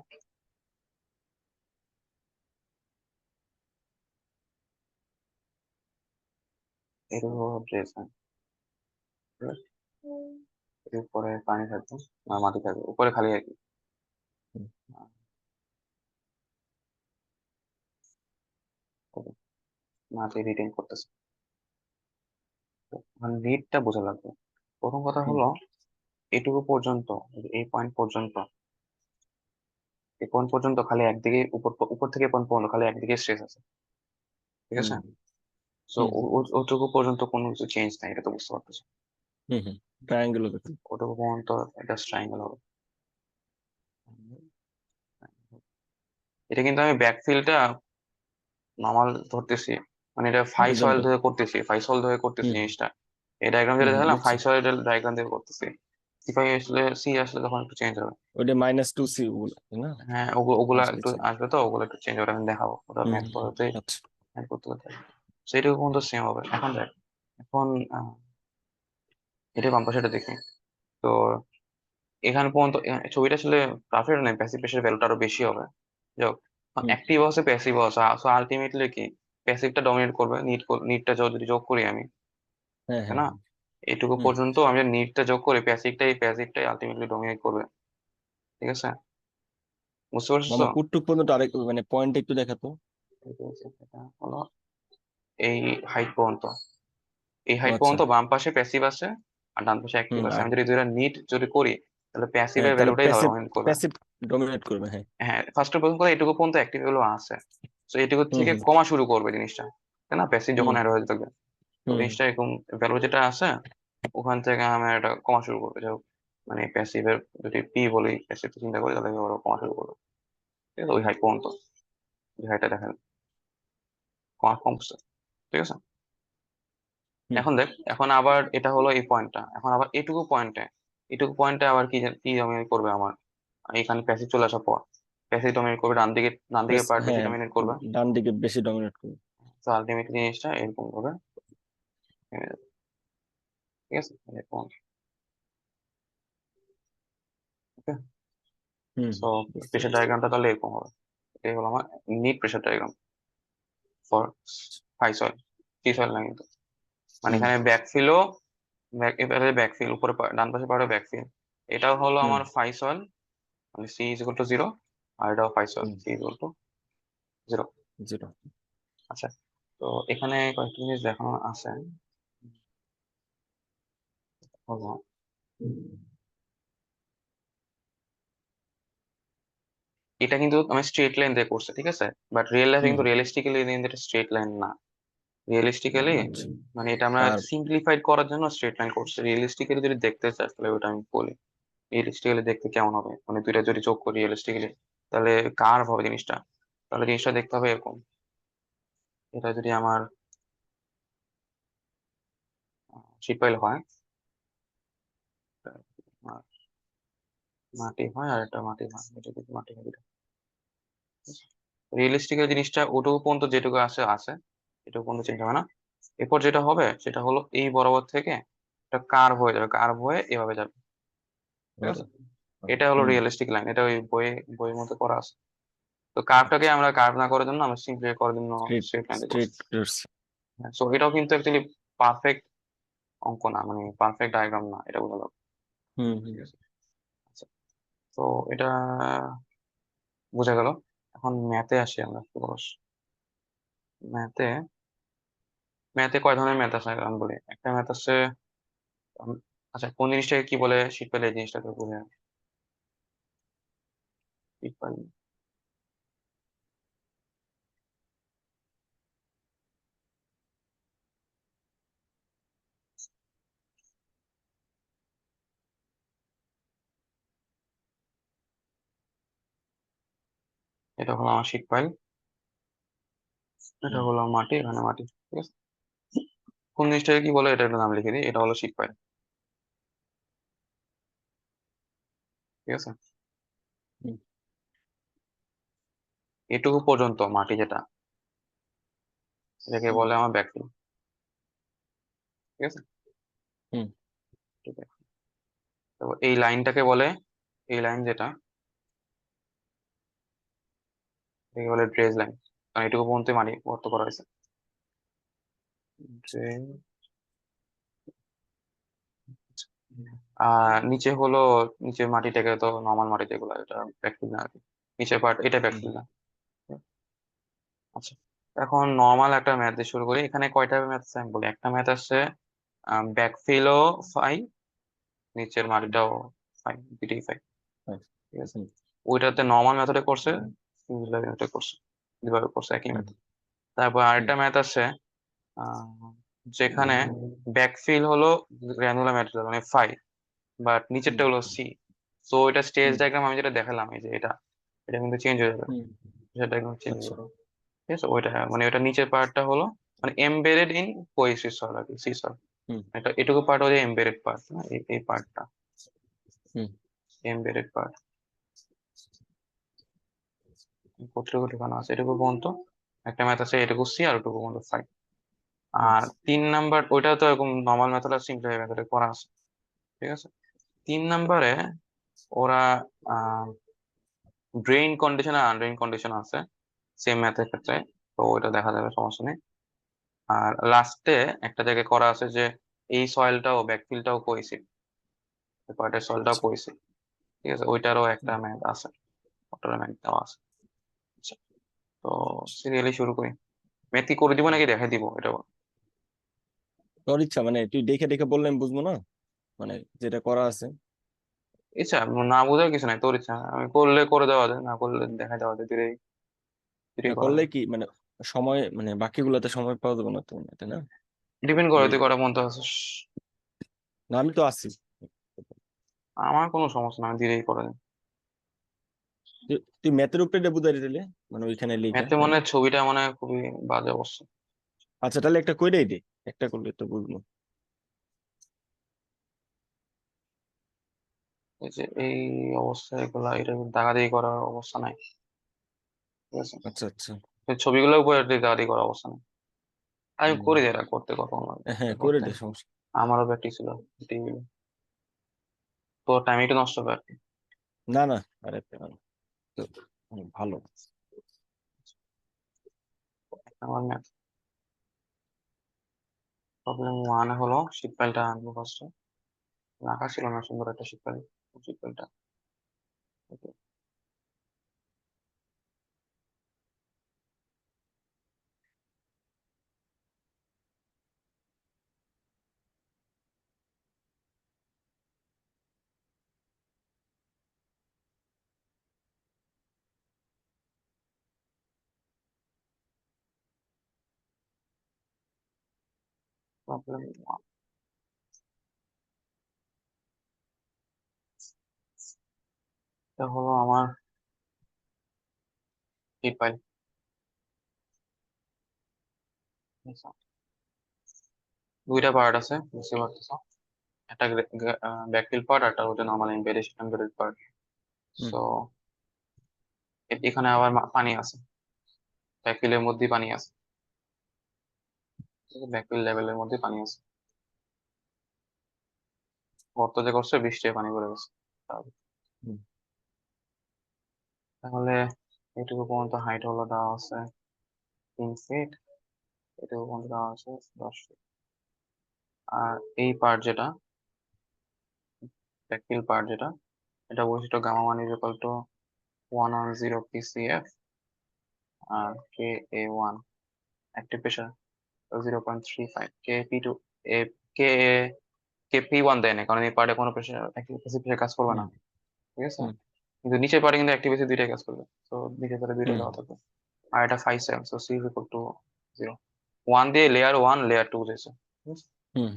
এরকম বেস লাইন, এর উপরে পানি থাকবে না মাটি থাকবে, উপরে খালি আর কি। হুম মাটি রিটেন করতেছে, মানে নিটটা বোঝা লাগবে। প্রথম কথা হুম হলো এটুকু পর্যন্ত, এই পয়েন্ট পর্যন্ত, এই পয়েন্ট পর্যন্ত খালি একদিকে, উপর উপর থেকে পয়েন্ট পর্যন্ত খালি একদিকে স্ট্রেস আছে। ঠিক হুম আছে, তো হুম ওটুকু পর্যন্ত কোনো কিছু চেঞ্জ নাই, এটা তো বুঝতে পারতেছো। হুম হুম ট্রায়াঙ্গেল দেখুন। ওটুকু পর্যন্ত এটা ট্রায়াঙ্গেল হবে। এটা কিন্তু আমি ব্যাকফিলটা নর্মাল ধরতেছি, মানে এটা ফাই সয়েল হরিজন্টাল। ধরে করতেছি, ফাই সয়েল ধরে করতেছি হুম জিনিসটা। এই ডায়াগ্রাম যেটা দেখালাম বুঝছি। ফাই সয়েল ডায়াগ্রাম দিয়ে করতেছি। সি ফাই আসলে, সি আসলে তখন একটু চেঞ্জ হবে। ওইটা -2c ওগুলো তাই না? হ্যাঁ, ওগুলা একটু বুঝতেছি। আসবে, তো ওগুলো একটু চেঞ্জ হবে, আমি দেখাবো ওটা ম্যাথ হুম পড়াতে আচ্ছা। ম্যাথ করতে করতে। সেইটুকু পর্যন্ত সেম হবে। এখন দেখ এখন এটা বাম পাশেটা দেখি। তো এখানে পর্যন্ত ছবিটা আসলে পারফেক্ট নয়, প্যাসিভ প্রেসার ভ্যালুটা আরো বেশি হবে। যাই হোক, হুম, অ্যাক্টিভ আছে প্যাসিভ আছে, সো আলটিমেটলি কি প্যাসিভটা ডমিনেট করবে। নিটটা যদি যোগ করি আমি, হ্যাঁ তাই হ্যাঁ না? হ্যাঁ। এটুকু হুম, পর্যন্ত আমি নিটটা যোগ করি, প্যাসিভটাই আলটিমেটলি ডমিনেট করবে। ঠিক আছে, বুঝতে পারছো তো? মামা কুটটুক পর্যন্ত আরেক মানে পয়েন্ট একটু দেখাতো। ঠিক আছে, এটা হলো এই হাইট পর্যন্ত। এই ও হাইট আচ্ছা। পর্যন্ত বাম পাশে প্যাসিভ আছে আর ডান পাশে অ্যাক্টিভ হুম, আছে। আর আমি যদি দুইটা নিট যদি করি, তাহলে হ্যাঁ প্যাসিভের তাহলে ভ্যালুটাই প্যাসিভ ডমিনেট করবে। প্যাসিভ ডমিনেট করবে, হ্যাঁ। হ্যাঁ, ফার্স্ট অফ অল এটুকু পর্যন্ত অ্যাক্টিভ ভ্যালু আছে, তো এটুকু হুম থেকে হুম কমা শুরু করবে জিনিসটা, তাই না? প্যাসিভ যখন হুম অ্যাড হয়ে থাকবে, তো হুম জিনিসটা এরকম ভ্যালু যেটা আছে ওখান থেকে আমার এটা কমা শুরু করবে। যাই হোক, মানে প্যাসিভের যদি পি বলি, প্যাসিভ চিন্তা করি, তাহলে ওরা কমা শুরু করবে। ঠিক আছে, ওই হাইট পর্যন্ত, যে হাইটটা দেখেন কমা কমছে। ঠিক আছে, হুম। এখন দেখ, এখন আবার এটা হলো এই পয়েন্টটা, এখন আবার এটুকু পয়েন্টে আবার কি কি ডমিনেট করবে আমার, এখানে প্যাসিভ চলে আসার পর প্যাসিভ ডমিনেট করবে, ডান দিকের পার্ট বেশি হ্যাঁ, ডমিনেট করবে। ডান দিকে বেশি ডমিনেট করবে। তো আলটিমেটলি জিনিসটা এরকম হবে। ঠিক আছে, এরকম। ওকে, হুম, সো বুঝতে প্রেশার পারছি। ডায়াগ্রামটা তাহলে এরকম হবে। এটাই হলো আমার net pressure diagram for phi soil. C soil না কিন্তু, মানে হুম এখানে ব্যাকফিলও, এবারে ব্যাকফিল উপরে ডান পাশে পাড়ে ব্যাকফিল। এটাও হলো হুম আমার ফাই সয়েল, মানে সি ইজ ইকুয়াল টু 0, আর এটাও ফাই সয়েল, হুম। C is equal to 0। 0। আচ্ছা, তো এখানে কয়েকটা জিনিস দেখানো আছে। হলো, এটা কিন্তু আমি স্ট্রেট লাইন দিয়ে করছি, ঠিক আছে, বাট রিয়েল লাইফে হুম কিন্তু হুম। রিয়েলিস্টিক্যালি এটা স্ট্রেট লাইন না। রিয়েলিস্টিক্যালি আচ্ছা। মানে এটা আমরা কার সিম্পলিফাইড করার জন্য স্ট্রেট লাইন করছি। রিয়েলিস্টিক্যালি যদি দেখতে চাস তাহলে ওটা আমি বলি, রিয়েলিস্টিক্যালি দেখতে কেমন হবে, মানে দুইটা যদি যোগ করি রিয়েলিস্টিক্যালি, তাহলে কার্ভ হবে জিনিসটা। তাহলে জিনিসটা দেখতে হবে এরকম। এটা যদি আমার শিট পাইল হয়, আহ, মাটি হয় আর এটা মাটি হয়, এটা যদি মাটি হয়, রিয়েলিস্টিক্যাল জিনিসটা ওটুকু পর্যন্ত যেটুকু আছে আছে, এটুকু পর্যন্ত চিন্তা হবে না। এরপর যেটা হবে সেটা হলো এই বরাবর থেকে একটা কার্ভ হয়ে যাবে, কার্ভ হয়ে এভাবে যাবে। ঠিক আছে, এটা হলো হুম। রিয়েলিস্টিক লাইন, এটা ওই বইয়ের মধ্যে করা আছে। তো কার্ভটাকে আমরা কার্ভ না করার জন্য আমরা সিম্পলি করার জন্য স্ট্রেট স্ট্রেট লাইন করছি। স্ট্রেট করছি। সো এটাও কিন্তু অ্যাকচুয়ালি পারফেক্ট অঙ্ক না, মানে পারফেক্ট ডায়াগ্রাম না, এটা বোঝা যাবে। হুম ঠিক হুম আছে, আচ্ছা, তো এটা বোঝা গেল। এখন ম্যাথে আসি আমরা, ম্যাথে ম্যাথে কয় ধরনের ম্যাথ আছে আমি বলি। একটা ম্যাথ আছে, আচ্ছা কোন জিনিসটাকে কি বলে শীত পেলে এই জিনিসটাকে বলে শীত পানি। এটা হলো আমার শীত পাইল, এটা হুম হলো মাটি, এখানে মাটি। ঠিক আছে, কোন জিনিসটাকে কি বলে এটা একটা নাম লিখে দিই, এটা হলো শীত পাইল। ঠিক আছে, হুম এটুকু পর্যন্ত মাটি যেটা, এটাকে হুম বলে আমার ব্যাকফিল। ঠিক আছে, হুম ঠিক আছে, তো এই লাইনটাকে বলে, এই লাইন যেটা, এটাকে বলে ড্রেজ লাইন, কারণ এটুকু পর্যন্ত মাটি ভর্ত করা হয়েছে। Dredge- নিচে হলো, নিচে মাটিটাকে তো নর্মাল মাটি যেগুলো, এটা ব্যাকফিল না আর কি। নিচের পার্ট এটা হুম ব্যাকফিল না। আচ্ছা, এখন নর্মাল একটা ম্যাথ দিয়ে শুরু করি। এখানে কয়টা ম্যাথ আছে আমি বলি। একটা ম্যাথ আছে ব্যাকফিলও ফাই, নিচের মাটিটাও ফাই, দুইটাই ফাই। হুম ঠিক আছে, হুম ওইটাতে নর্মাল মেথডে করছে, সিঙ্গুলার মেথডে করছে, দুইভাবে করছে একই হুম মেথড। তারপর হুম আরেকটা ম্যাথ আছে আহ, যেখানে ব্যাকফিল হলো গ্রানুলার ম্যাটেরিয়াল মানে ফাই, বাট হুম নিচেরটা হলো সি। তো এটা স্টেজ হুম ডায়াগ্রাম আমি যেটা দেখালাম, এই যে এটা, এটা কিন্তু চেঞ্জ হয়ে যাবে, হুম। সেটা একদম চেঞ্জ হয়ে আচ্ছা। যাবে। ঠিক আছে, ওইটা মানে ওটা নিচের পার্টটা হলো মানে এমবেডেড ইন কোএসিসর আর কি, সিসর। হুম এটা এটুকু পার্ট হচ্ছে এমবেডেড পার্ট, এই পার্টটা হুম এমবেডেড পার্ট। কতটুকু ঢুকানো আছে এটুকু পর্যন্ত একটা ম্যাথ আছে, এটুকু সি আর এটুকু পর্যন্ত ফাইভ। আর 3 নাম্বার ওইটা তো এরকম নর্মাল মেথড আর সিম্পল মেথডে করা আছে, ঠিক আছে। 3 নাম্বারে ওরা ড্রেইন কন্ডিশন আর আনড্রেইন কন্ডিশন আছে সেম ম্যাথের ক্ষেত্রে, তো ওইটা দেখা যাবে, সমস্যা নেই। আর লাস্টে একটা জায়গায় করা আছে যে এই সয়েলটাও ব্যাকফিলটাও কোইসিড, পার্টের সয়েলটাও কোইসিড, ঠিক আছে, ওইটারও একটা ম্যাথ আছে, ওটারও ম্যাথ দেওয়া আছে। আচ্ছা, তো সিরিয়ালি শুরু করি। ম্যাথ কি করে দিব নাকি দেখাই দিব এটা বল? তোর ইচ্ছা, মানে তুই দেখে দেখে বললে আমি বুঝবো না, মানে যেটা করা আছে। ইচ্ছা, না বোঝার কিছু নাই, তোর ইচ্ছা, আমি করলে করে দেওয়া যায়, না করলে দেখাই দেওয়া যায়, ধীরে ধীরে না করা করলে যায়। কি মানে সময়, মানে বাকিগুলোতে সময় পাওয়া যাবে না তো, তাই না? ডিপেন্ড করে খালি তুই কটা পর্যন্ত আছিস। না, আমি তো আছি। আমার কোনো সমস্যা না, আমি ধীরেই করে দিই। তুই ম্যাথের উপরে এটা বুঝাই দিলে, মানে ওইখানে লিখা, ম্যাথে তাই মনে না? হয় ছবিটা মনে হয় খুবই বাজে অবস্থা। আচ্ছা, তাহলে একটা কইরাই দে, একটা করলে তো বুঝবো। এই যে এই অবস্থা, এগুলা এটা দাগাদাগি করার অবস্থা নাই, ঠিক আছে। আচ্ছা আচ্ছা। এই ছবিগুলোর উপর দাগাদাগি করার অবস্থা নাই। আমি হম। করি, যেটা করতে কখন লাগে হ্যাঁ, করে করতে। দে, সমস্যা। আমারও প্র্যাকটিস ছিল টিভি, তো টাইম একটু নষ্ট হবে আর কি। না না, আরে তো ভালো। আমার ম্যাথ প্রবলেম 1 হলো শীট ফাইলটা আনবো ফার্স্টে, রাখা ছিল না সুন্দর একটা শীট ফাইল, শীট ফাইলটা। প্রবলেম 1, এটা হলো আমার শীট ফাইল। দুইটা পার্ট আছে বুঝতে পারতেছ, একটা ব্যাকফিল পার্ট আর একটা হচ্ছে নর্মাল এমবেডেড পার্ট। হুম সো এখানে আবার পানি আছে, ব্যাকফিলের মধ্যে পানি আছে, ব্যাকফিল লেভেলের মধ্যে পানি আছে। গর্ত যে করছে বৃষ্টি পানি পড়ে গেছে। হুম তাহলে এটুকু পর্যন্ত হাইট হলো দেওয়া আছে 3 ফিট, এটুকু পর্যন্ত দেওয়া আছে 10 ফিট। আর এই পার্ট যেটা ব্যাকফিল পার্ট যেটা, এটা বৈশিষ্ট্য gamma one is equal to 110 PCF, আর Ka1 অ্যাক্টিভ প্রেশার 0.35, Kp2, এ কে Kp1 দেয় না, কারণ এই পার্টে কোনো প্রেশার অ্যাক্টিভ প্রেশার কাজ করবে হুম না, ঠিক আছে। হুম কিন্তু নিচের পার্টে কিন্তু অ্যাক্টিভ এসি দুইটাই কাজ করবে, তো নিচের পার্টে দুইটাই হুম দেওয়া থাকবে। আর এটা 5 same, so c is equal to 0। 1 দিয়ে লেয়ার 1 লেয়ার 2 দিয়েছে, ঠিক আছে? হুম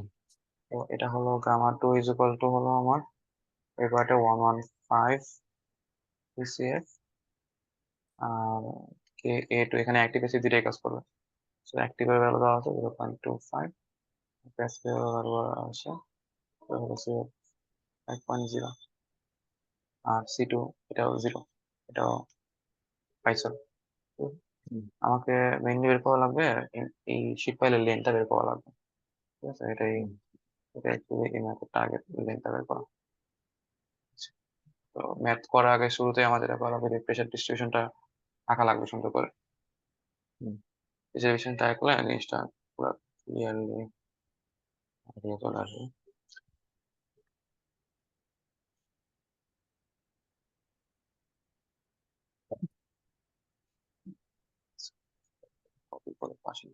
তো এটা হলো গামা 2 ইজ ইকুয়াল টু হলো আমার এই পার্টে 115 PCF, আর Ka2 এখানে অ্যাক্টিভ এসি দুইটাই কাজ করবে, সো অ্যাক্টিভের ভ্যালু দেওয়া আছে 0.25, প্যাসিভের ভ্যালু আছে হচ্ছে 5.0, আর C2 এটাও 0, এটাও পাইছো। তো হুম আমাকে মেইনলি বের করা লাগবে এই শীট ফাইলের লেনটা বের করা লাগবে, ঠিক আছে। হুম এটা অ্যাকচুয়ালি এই ম্যাথের টার্গেট, লেনটা বের করা। তো ম্যাথ করার আগে শুরুতে আমাদের করা লাগবে প্রেশার ডিস্ট্রিবিউশনটা আঁকা লাগবে সুন্দর করে। হুম। ডিস্ট্রিবিউশনটা আঁকলে জিনিসটা পুরো ক্লিয়ারলি চলে আসবে। কপি করে পাশে।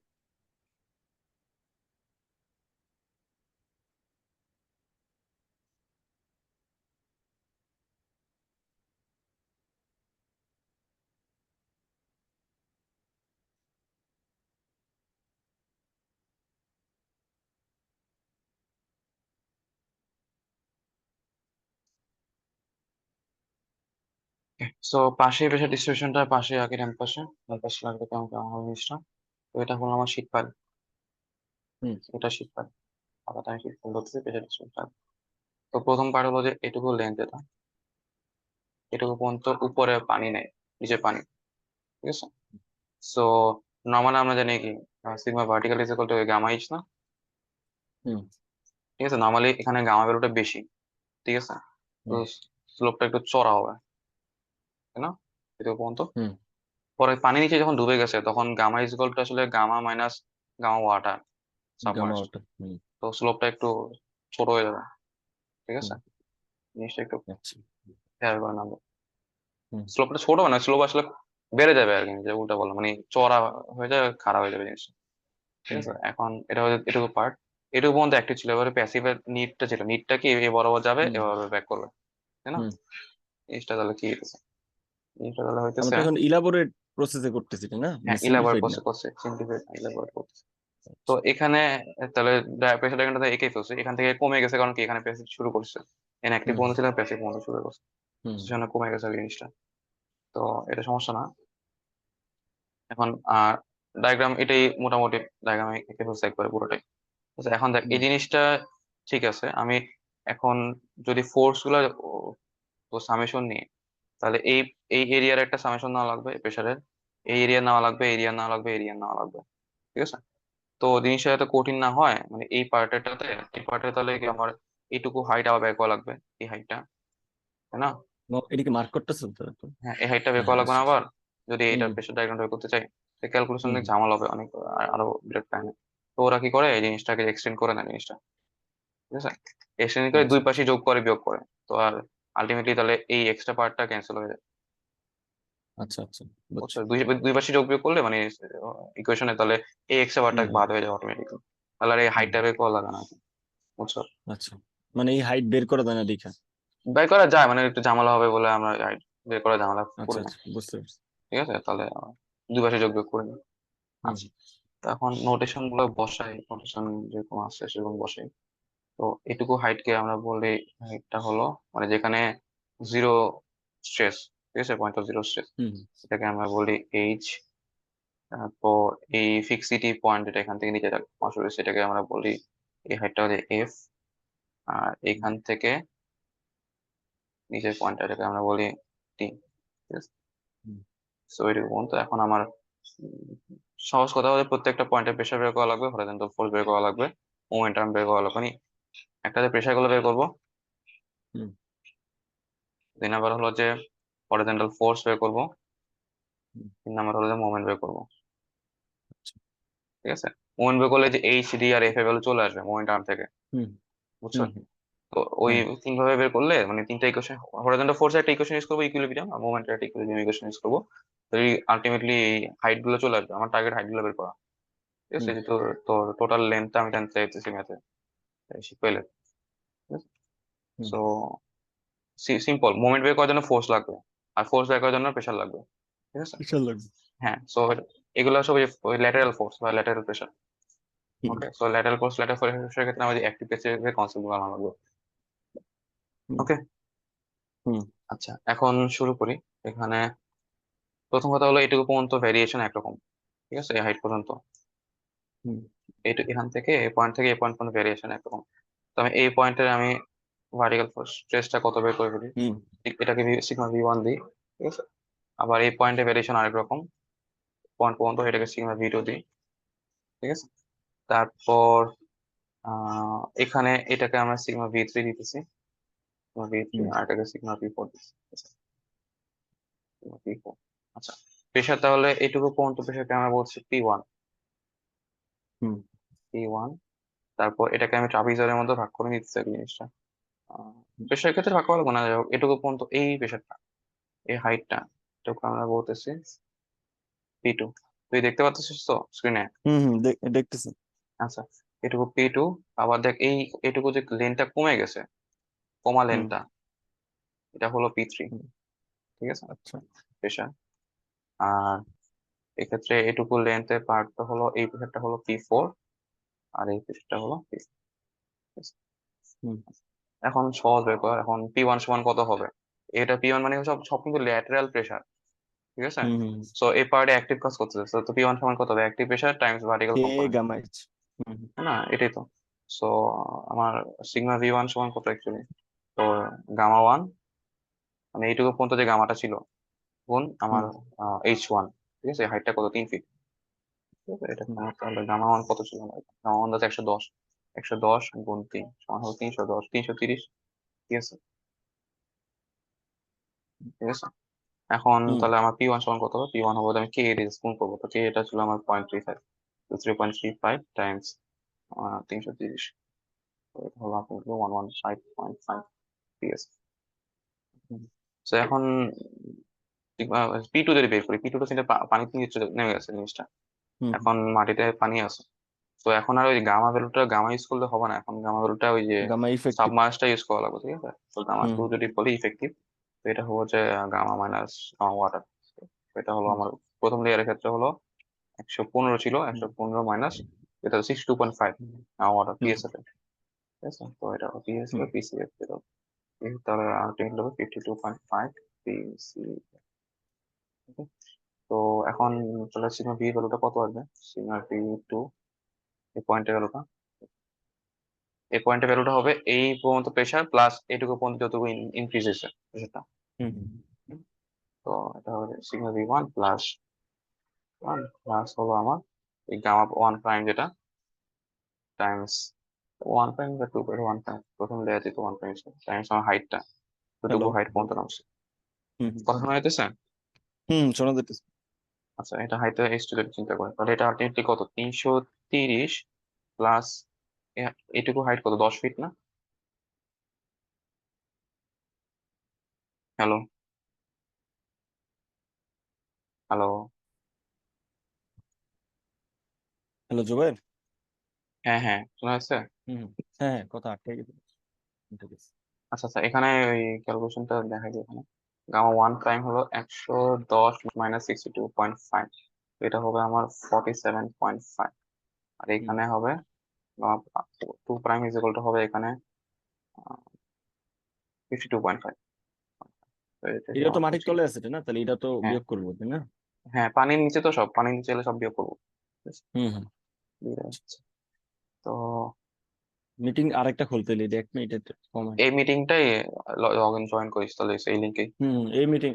সো পাশে প্রেশার ডিস্ট্রিবিউশনটা পাশে আগে ডান পাশে, ডান পাশে লাগবে কেমন কেমন হবে জিনিসটা। তো এটা হলো আমার শীট ফাইল, হুম এটা শীট ফাইল, আলাদা আমি শীট ফাইল ধরতেছি প্রেশার ডিস্ট্রিবিউশন। তো প্রথম পার্ট হলো যে এটুকু লেন্থ, এটা এটুকু পর্যন্ত উপরে পানি নেই, নিচে পানি, ঠিক আছে। সো নর্মালি আমরা জানি কি sigma vertical is equal to gamma H না? হুম ঠিক আছে, নর্মালি এখানে গামা ভ্যালুটা বেশি, ঠিক আছে, তো হুম স্লোপটা একটু চড়া হবে, তাই না? এটা পর্যন্ত হুম পরে পানি নিচে যখন ডুবে গেছে তখন গামা ইজ ইকুয়াল টু আসলে gamma minus gamma water gamma submerged, water. Hmm তো স্লোপটা একটু ছোট হয়ে যাবে, ঠিক আছে, হুম জিনিসটা একটু আচ্ছা। খেয়াল করে নেবো। হুম স্লোপটা ছোট মানে স্লোপ আসলে বেড়ে যাবে আর কি, যে উল্টা বললাম মানে চড়া হয়ে যাবে, খারাপ হয়ে যাবে জিনিসটা, ঠিক হুম আছে। এখন এটা হচ্ছে এটুকু পার্ট, এটুকু পর্যন্ত অ্যাক্টিভ ছিল, এবারে প্যাসিভের নিডটা ছিল, নিডটা কি এ বরাবর যাবে হুম এভাবে ব্যাক করবে, তাই না? হুম জিনিসটা তাহলে কি হইতেছে, জিনিসটা তাহলে আমরা হইতেছে, তো এখন ইলাবোরেট প্রসেসে করতেছি তাই না, মানে হ্যাঁ ইলাবরেট সিম্পলিফাইড না। করছে করছে সিম্পলিফাইড ইলাবরেট করছে। তো আচ্ছা। এখানে তাহলে প্রেসার ডায়াগ্রামটা এঁকেই ফেলছে, এখান থেকে কমে গেছে কারণ কি এখানে প্যাসিভ শুরু করছে, ইনঅ্যাক্টিভ হুম বন্ধ ছিল প্যাসিভ বন্ধ শুরু করছে, হুম সেজন্য কমে গেছে আর কি জিনিসটা। তো এটা সমস্যা না। এখন আর ডায়াগ্রাম এটাই মোটামুটি ডায়াগ্রাম এঁকে ফেলছে একবারে পুরোটাই। আচ্ছা, এখন দেখ হুম এই জিনিসটা ঠিক আছে, আমি এখন যদি ফোর্স গুলা তো সামেশন নিয়ে, তাহলে এই এই এরিয়ার একটা সামেশন নেওয়া লাগবে প্রেসারের, এই এরিয়া নেওয়া লাগবে, এরিয়া নেওয়া লাগবে, এরিয়া নেওয়া লাগবে, ঠিক আছে। তো জিনিসটা এত কঠিন না হয় মানে এই পার্টটাতে, এই পার্টে তাহলে কি আমার এইটুকু হাইট আবার বের করা লাগবে, এই হাইটটা, তাই না? এদিকে মার্ক করতেছে তো তো। হ্যাঁ এই হাইটটা বের হ্যাঁ করা হ্যাঁ, লাগবে না আসছে। আবার, যদি হুম এটার প্রেসার ডায়াগ্রাম বের করতে চাই, ক্যালকুলেশন হুম অনেক ঝামেলা হবে অনেক, আরো বিরাট টাইম। তো ওরা কি করে এই জিনিসটাকে এক্সটেন্ড করে না জিনিসটা, ঠিক আছে, এক্সটেন্ড করে আচ্ছা দুই পাশে যোগ করে বিয়োগ করে, তো আর আলটিমেটলি তাহলে এই এক্সট্রা পার্টটা ক্যান্সেল হয়ে যায়, আচ্ছা আচ্ছা, বুঝছি। বুঝছো, দুই দুই পাশে যোগ বিয়োগ করলে মানে ইকুয়েশনে তাহলে এই এক্সট্রা পার্টটা হুম হুম বাদ হয়ে যাবে অটোমেটিকলি, তাহলে আর এই হুম হাইটটা বের করা লাগে না, বুঝছো। আচ্ছা, মানে এই হাইট বের করা যায় না দেখা। বের করা যায় মানে একটু ঝামেলা হবে বলে আমরা height বের করা ঝামেলা আচ্ছা করি না, আচ্ছা, বুঝতে পারছি। ঠিক আছে, তাহলে দুই পাশে যোগ বিয়োগ করে নিই। হুম আচ্ছা, তো এখন নোটেশন গুলো বসাই, নোটেশন যেরকম আছে সেরকম বসাই। তো এটুকু হাইট কে আমরা বলি, হাইটটা হলো মানে যেখানে জিরো স্ট্রেস, ঠিক আছে, পয়েন্ট অফ জিরো স্ট্রেস, হুম এটাকে আমরা বলি এইচ। তারপর এই ফিক্সিটি পয়েন্ট যেটা এখান থেকে নিচে আসলে সেটাকে আমরা বলি, এই হাইটটা হচ্ছে এফ। আর হুম এখান থেকে নিচের পয়েন্টটাকে আমরা বলি টি, ঠিক আছে। হুম সো এটুকু পর্যন্ত। এখন আমার সহজ কথা হলে প্রত্যেকটা পয়েন্টে প্রেশার বের করা লাগবে, হরাইজন্টাল ফোর্স বের করা লাগবে, মোমেন্টাম বের করা লাগবে, মানে একটাতে প্রেশার গুলো বের করবো, হুম, 2 নাম্বার হলো যে হরাইজন্টাল ফোর্স বের করবো, হুম, 3 নাম্বার হলো যে মোমেন্ট বের করবো, আচ্ছা। ঠিক আছে। মোমেন্ট বের করলে যে এইচ ডি আর এফ এর ভ্যালু চলে আসবে মোমেন্ট আর্ম থেকে, হুম বুঝছো। হুম হুম, তো ওই হ্যাঁ। 3 ভাবে বের করলে মানে তিনটা ইকুয়েশন, হরাইজন্টাল ফোর্স একটা ইকুয়েশন ইউজ করবো ইকুইলিব্রিয়াম, আর মোমেন্টের একটা ইকুইলিব্রিয়াম ইকুয়েশন ইউজ করবো, তো আলটিমেটলি এই হাইট গুলো চলে আসবে, আমার টার্গেট হাইট গুলো বের করা, ঠিক আছে, হুম যে তোর টোটাল লেন্থটা আমি জানতে চাইতেছি ম্যাথে, শিখবে, হুম, সো সিম্পল, মোমেন্ট বের করার জন্য ফোর্স লাগবে, আর ফোর্স বের করার জন্য প্রেশার লাগবে, ঠিক আছে। বিশাল লাগবে। হ্যাঁ, সো এগুলো সব ওই ল্যাটারাল ফোর্স বা ল্যাটারাল প্রেশার। হুম ওকে, সো ল্যাটারাল ফোর্স ল্যাটারাল প্রেশারের ক্ষেত্রে আমাদের অ্যাক্টিভ প্রেসারের কনসেপ্ট গুলো জানা লাগবে। হুম ওকে, হুম আচ্ছা এখন শুরু করি। এখানে প্রথম কথা হলো এটুকু পর্যন্ত ভ্যারিয়েশন একরকম, ঠিক আছে, এই হাইট পর্যন্ত, হুম এইটুকু এখান থেকে এই পয়েন্ট থেকে এই পয়েন্ট পর্যন্ত ভ্যারিয়েশন একরকম। তো আমি এই পয়েন্টে আমি ভার্টিক্যাল ফোর্স স্ট্রেসটা কত বের করে ফেলি, হুম এটাকে সিগমা ভি ওয়ান দিই, ঠিক আছে। আবার এই পয়েন্টে ভ্যারিয়েশন আরেক রকম, পয়েন্ট পর্যন্ত এটাকে সিগমা ভি টু দিই, ঠিক আছে। তারপর এখানে এটাকে আমরা সিগমা ভি থ্রি দিতেছি, সিগমা ভি থ্রি, হুম আর এটাকে সিগমা ভি ফোর দিচ্ছি, সিগমা ভি ফোর। আচ্ছা, প্রেশার তাহলে এইটুকু পর্যন্ত প্রেশারকে আমরা বলছি পি ওয়ান, হুম পি ওয়ান। তারপর এটাকে আমি ট্রাপিজয়েডের মধ্যে ভাগ করে নিতে চাই জিনিসটা, প্রেশারের ক্ষেত্রে ভাগ করা লাগবে না, যাই হোক এটুকু পর্যন্ত এই প্রেশারটা, এই হাইটটা, এটুকু আমরা বলতেছি পি টু। তুই দেখতে পাচ্ছিস তো স্ক্রিনে? হুম হুম, দেখতেছি। আচ্ছা, এটুকু পি টু। আবার দেখ এই এটুকু যে লেনটা কমে গেছে, কমা হুম লেনটা, এটা হলো পি3, হুম, ঠিক আছে, আচ্ছা। প্রেশার। আর এক্ষেত্রে এটুকু লেন্থের পার্টটা হলো এই প্রেশারটা হলো পি4, আর এই প্রেশারটা হলো পি। হুম এখন সহজ ব্যাপার, এখন পি ওয়ান সমান কত হবে, এটা পি ওয়ান মানে সব সব কিন্তু ল্যাটারাল প্রেশার, ঠিক আছে। হুম হুম, সো এই পার্টে অ্যাক্টিভ কাজ করতেছে, তো পি ওয়ান সমান কত হবে, অ্যাক্টিভ প্রেশার টাইমস ভার্টিক্যাল কে কম্পোনেন্ট, গামা এইচ। হুম হুম না এটাই তো। সো আমার সিগমা ভি ওয়ান সমান কত অ্যাকচুয়ালি, তো গামা 1 মানে এইটুকু পর্যন্ত যে গামাটা ছিল গুণ আমার হুম এইচ ওয়ান, ঠিক আছে, হাইটটা কত, 3 ফিট, ঠিক আছে? এটা হুম আমার তাহলে গামা ওয়ান কত ছিল আমার? গামা ওয়ান হচ্ছে 110, 110 গুণ 3 সমান হলো 310, 330। ঠিক আছে, ঠিক আছে। এখন হুম তাহলে আমার পি ওয়ান সমান কত হবে? পি ওয়ান হবে, আমি কে দিয়ে গুণ করবো, তো কে এটা ছিল আমার 0.35, তো 3.35 টাইমস 330, তো এটা হলো আপনার 115.5। ঠিক আছে। তো এখন পি টু যদি বের করি, পি টু তো সেটা পানিতে নিচে নেমে গেছে জিনিসটা, হুম এখন মাটিতে পানি আছে। তো এখন আর ওই গামা ভ্যালুটা গামা ইউজ করলে হবে না, এখন গামা ভ্যালুটা ওই যে গামা ইফেক্টিভ। সাবমার্সটা ইউজ করা লাগবে। ঠিক আছে, তো গামা হুম টু যদি বলি ইফেক্টিভ, তো এটা হচ্ছে গামা মাইনাস গামা ওয়াটার। এটা হলো হুম আমার প্রথম লেয়ারের ক্ষেত্রে হলো 115 ছিল, হুম 115 মাইনাস এটা 62.5 গামা ওয়াটার হুম পিএসএফ। ঠিক আছে, তো এটা পিএসএফ হুম পিসিএফ, তাহলে আলটিমেট হবে 52.5 পিসি। তো এখন তাহলে সিগমা ভি ভ্যালুটা কত আসবে? সিগমা ভি টু, এই পয়েন্টের ভ্যালুটা, এই পয়েন্টের ভ্যালুটা হবে এই পর্যন্ত প্রেশার প্লাস এইটুকু পর্যন্ত যতটুকু ইনক্রিজ হয়েছে প্রেশারটা। হুম তো এটা হবে sigma V one plus one plus হলো আমার এই গামা ওয়ান প্রাইম যেটা টাইমস ওয়ান প্রাইম বা টু প্রাইম, ওয়ান প্রাইম প্রথম লেয়ার যেটা ওয়ান প্রাইম টাইমস আমার হাইটটা, হ্যালো। যতটুকু হাইট পর্যন্ত নামছে। হুম কথা শোনা যাইতেছে? শোনা যাইতেছে। আচ্ছা, এটা হাইটে স্টুডেন্ট চিন্তা করে, তাহলে এটা আলটিমেটলি কত? 330 প্লাস এটুকু হাইট কত? 10 ফিট না? Hello, hello. হ্যালো জুবাইর। হ্যাঁ হ্যাঁ, শোনা যাচ্ছে? হুম হুম। হ্যাঁ হ্যাঁ, কথা আটকে গেছে। ঠিক আছে। আচ্ছা আচ্ছা, এখানে ওই ক্যালকুলেশনটা দেখা যায় এখানে। গামা ওয়ান প্রাইম হলো 110 মাইনাস 62.5, এটা হবে আমার 47.5। আর হুম এখানে হবে two prime is equal to হবে এখানে 52.5। তো এটা হলো এটা তো আমার মাটির হচ্ছে তলে আছে তাই না, তাহলে এটা তো হ্যাঁ বিয়োগ করবো তাই না? হ্যাঁ, পানির নিচে তো সব, পানির নিচে এলে সব বিয়োগ করবো। ঠিক আছে, হুম। বুঝতে পারছি। তো মিটিং আরেকটা খুলতে হলে দেখ না, এটা কমায়। এই মিটিংটাই লগ ইন জয়েন করিস তাহলে এই লিঙ্কে। এই মিটিং